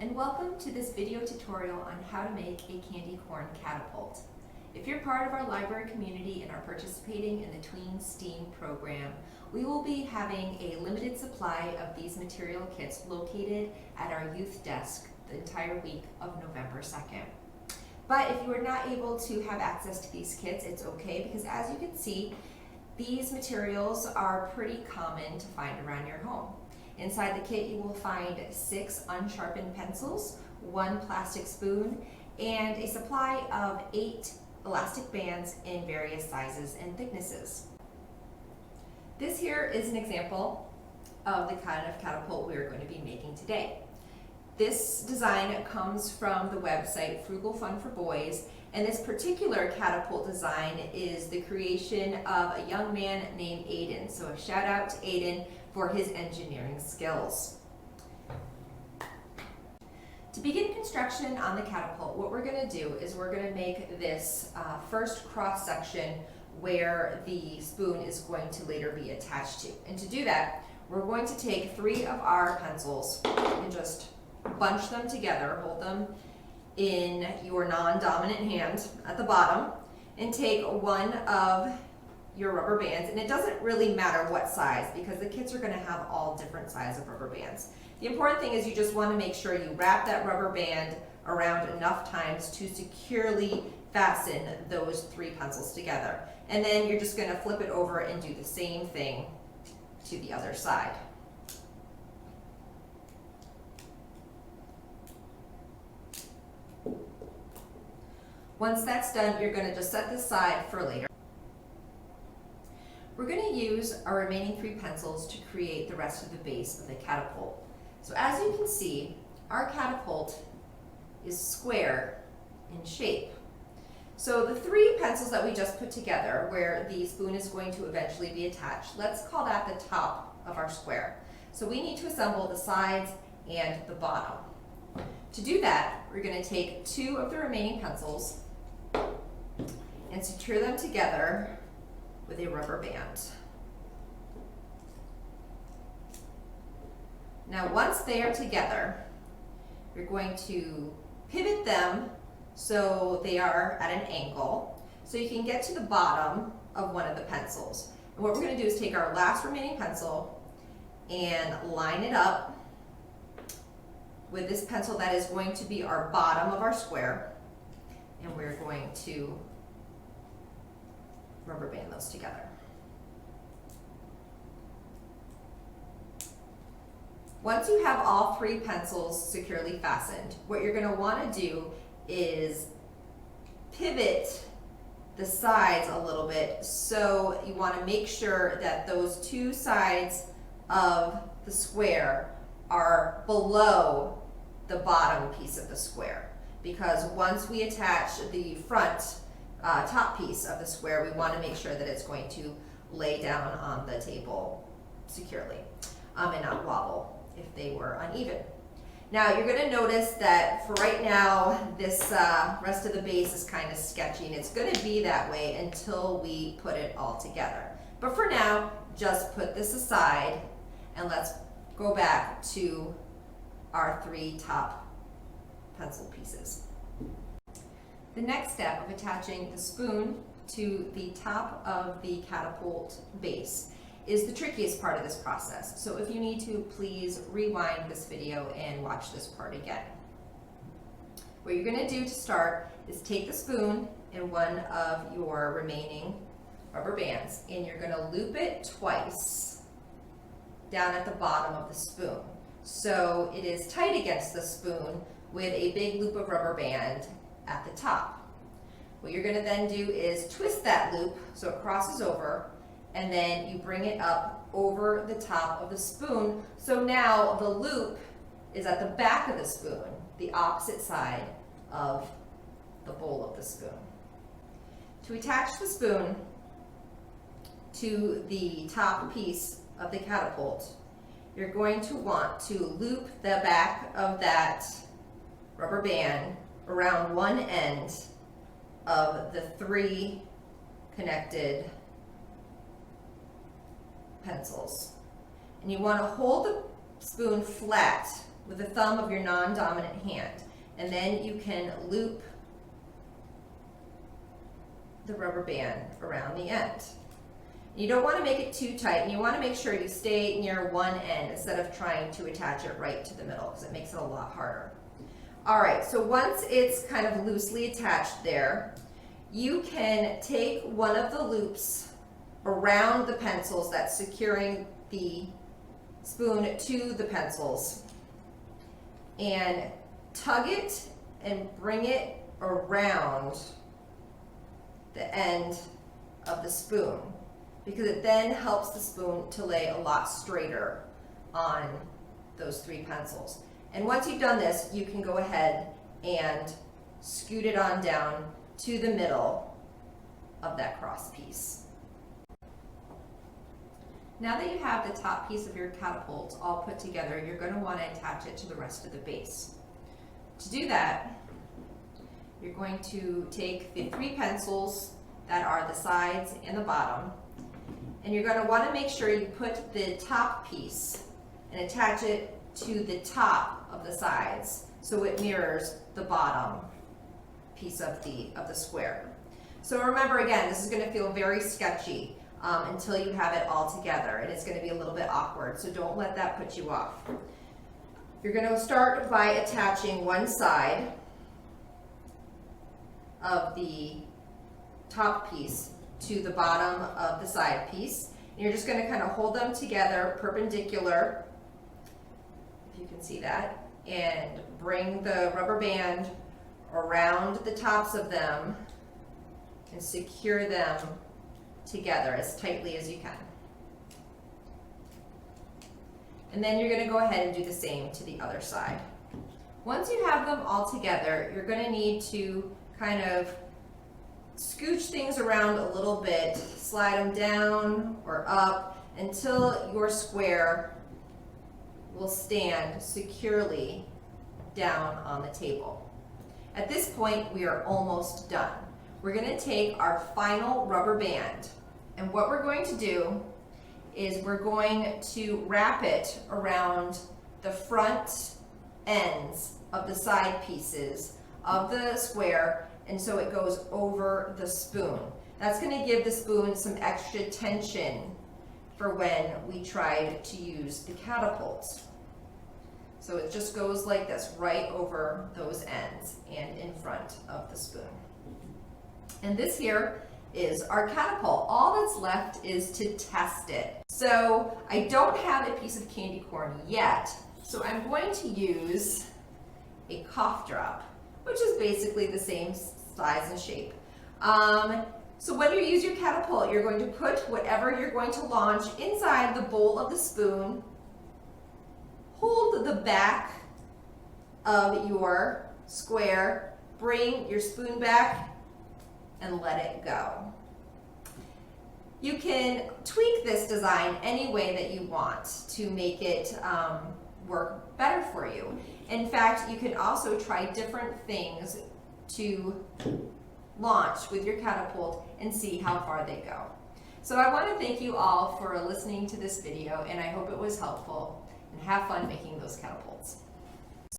and welcome to this video tutorial on how to make a candy corn catapult. If you're part of our library community and are participating in the Tween STEAM program, we will be having a limited supply of these material kits located at our youth desk the entire week of November 2nd. But if you are not able to have access to these kits, it's okay, because as you can see, these materials are pretty common to find around your home. Inside the kit, you will find 6 unsharpened pencils, 1 plastic spoon, and a supply of 8 elastic bands in various sizes and thicknesses. This here is an example of the kind of catapult we are going to be making today. This design comes from the website Frugal Fun for Boys, and this particular catapult design is the creation of a young man named Aiden. So a shout out to Aiden for his engineering skills. To begin construction on the catapult, what we're going to do is we're going to make this first cross section where the spoon is going to later be attached to. And to do that, we're going to take 3 of our pencils and just bunch them together, hold them in your non-dominant hand at the bottom, and take 1 of your rubber bands, and it doesn't really matter what size because the kits are going to have all different sizes of rubber bands. The important thing is you just want to make sure you wrap that rubber band around enough times to securely fasten those 3 pencils together. And then you're just going to flip it over and do the same thing to the other side. Once that's done, you're going to just set this aside for later. We're going to use our remaining 3 pencils to create the rest of the base of the catapult. So as you can see, our catapult is square in shape. So the 3 pencils that we just put together, where the spoon is going to eventually be attached, let's call that the top of our square. So we need to assemble the sides and the bottom. To do that, we're going to take 2 of the remaining pencils and secure them together with a rubber band. Now once they are together, you're going to pivot them so they are at an angle so you can get to the bottom of one of the pencils. And what we're going to do is take our last remaining pencil and line it up with this pencil that is going to be our bottom of our square, and we're going to rubber band those together. Once you have all 3 pencils securely fastened, what you're going to want to do is pivot the sides a little bit. So you want to make sure that those 2 sides of the square are below the bottom piece of the square, because once we attach the front top piece of the square, we want to make sure that it's going to lay down on the table securely and not wobble if they were uneven. Now you're going to notice that for right now this rest of the base is kind of sketchy, and it's going to be that way until we put it all together. But for now, just put this aside and let's go back to our 3 top pencil pieces. The next step of attaching the spoon to the top of the catapult base is the trickiest part of this process. So if you need to, please rewind this video and watch this part again. What you're going to do to start is take the spoon and 1 of your remaining rubber bands, and you're going to loop it twice down at the bottom of the spoon. So it is tight against the spoon with a big loop of rubber band at the top. What you're going to then do is twist that loop so it crosses over, and then you bring it up over the top of the spoon. So now the loop is at the back of the spoon, the opposite side of the bowl of the spoon. To attach the spoon to the top piece of the catapult, you're going to want to loop the back of that rubber band around one end of the 3 connected pencils. And you want to hold the spoon flat with the thumb of your non-dominant hand. And then you can loop the rubber band around the end. You don't want to make it too tight, and you want to make sure you stay near one end instead of trying to attach it right to the middle, because it makes it a lot harder. All right, so once it's kind of loosely attached there, you can take one of the loops around the pencils that's securing the spoon to the pencils and tug it and bring it around the end of the spoon, because it then helps the spoon to lay a lot straighter on those 3 pencils. And once you've done this, you can go ahead and scoot it on down to the middle of that cross piece. Now that you have the top piece of your catapult all put together, you're going to want to attach it to the rest of the base. To do that, you're going to take the 3 pencils that are the sides and the bottom, and you're going to want to make sure you put the top piece and attach it to the top of the sides so it mirrors the bottom piece of the square. So remember, again, this is going to feel very sketchy until you have it all together, and it's going to be a little bit awkward, so don't let that put you off. You're going to start by attaching one side of the top piece to the bottom of the side piece. And you're just going to kind of hold them together perpendicular, if you can see that, and bring the rubber band around the tops of them and secure them together as tightly as you can. And then you're going to go ahead and do the same to the other side. Once you have them all together, you're going to need to kind of scooch things around a little bit, slide them down or up until your square will stand securely down on the table. At this point, we are almost done. We're going to take our final rubber band, and what we're going to do is we're going to wrap it around the front ends of the side pieces of the square, and so it goes over the spoon. That's going to give the spoon some extra tension for when we tried to use the catapult. So it just goes like this, right over those ends and in front of the spoon. And this here is our catapult. All that's left is to test it. So I don't have a piece of candy corn yet, so I'm going to use a cough drop, which is basically the same size and shape. So when you use your catapult, you're going to put whatever you're going to launch inside the bowl of the spoon, hold the back of your square, bring your spoon back, and let it go. You can tweak this design any way that you want to make it work better for you. In fact, you can also try different things to launch with your catapult and see how far they go. So I want to thank you all for listening to this video, and I hope it was helpful, and have fun making those catapults.